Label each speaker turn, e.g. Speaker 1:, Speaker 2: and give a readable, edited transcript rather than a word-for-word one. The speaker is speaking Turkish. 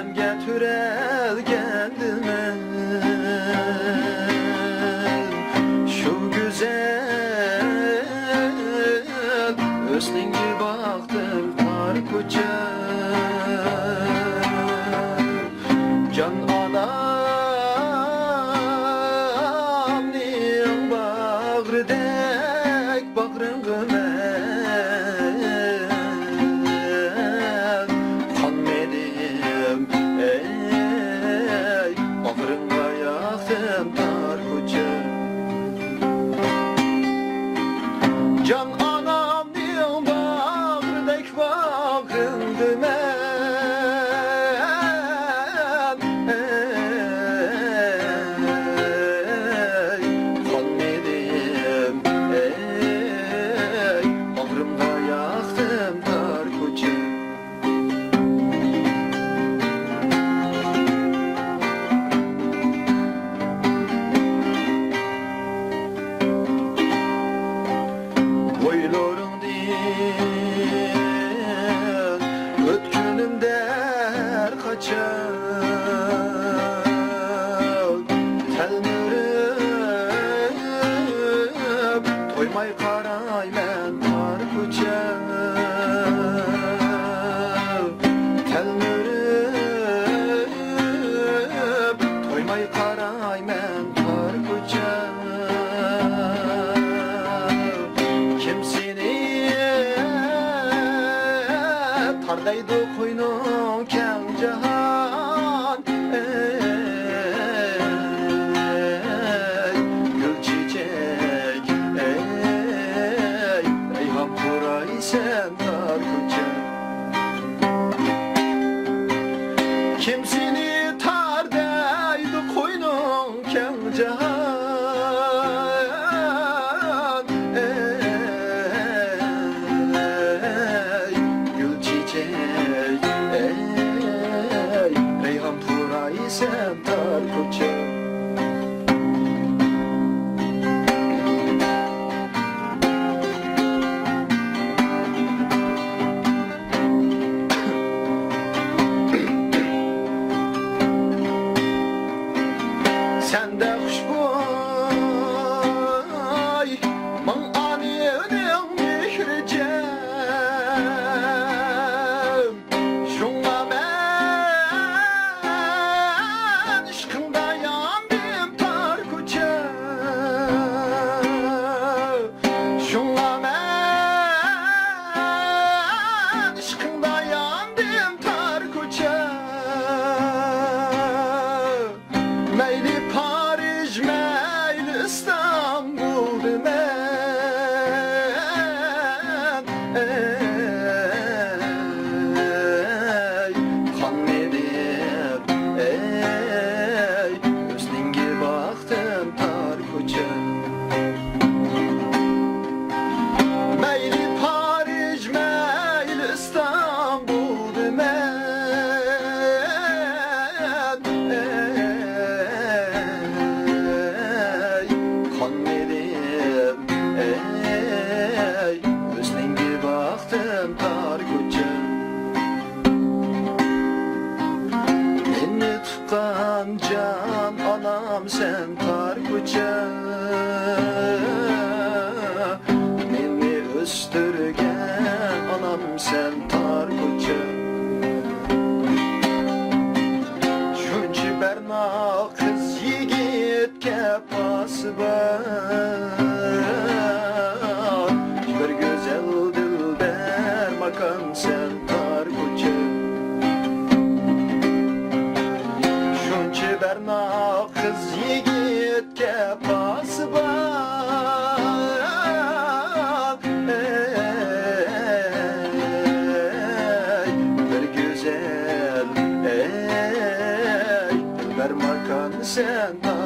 Speaker 1: Cemge türel kendime şu güzel Özlenge baktım tar koca Can anam niyem bağrıdek bağrın gömen Kanmedim ey bağrınga yaktım tar koca Can anam niyem bağrıdek bağrın gömen Boylarım değil, ötkünüm der kaçar Telmürüp, toymay karay men tar koca Telmürüp, toymay karay men tar koca Tardaydı koynum keng cahan Gül çiçek Reyhan puray sen tar koca Kim seni tardaydı koynum keng cahan Reyhan puray sen tar koca Sen de hoşboy man ani önem mihricem Şunla ben aşkında yandım tar koca Şunla ben aşkında yandım tar koca Meyli Paris, meyli İstanbul demen Kanmedim Özlenge baktım tar koca Meyli Paris, meyli İstanbul demen Özlenge baktım tar koca Beni tutan can anam sen tar koca Beni östürgen anam sen tar koca Şuncu berna kız yigit kepası var Bir güzel dilber makan sen tar koca Şuncu berna kız yigit kepası var Bir güzel dilber makan sen tar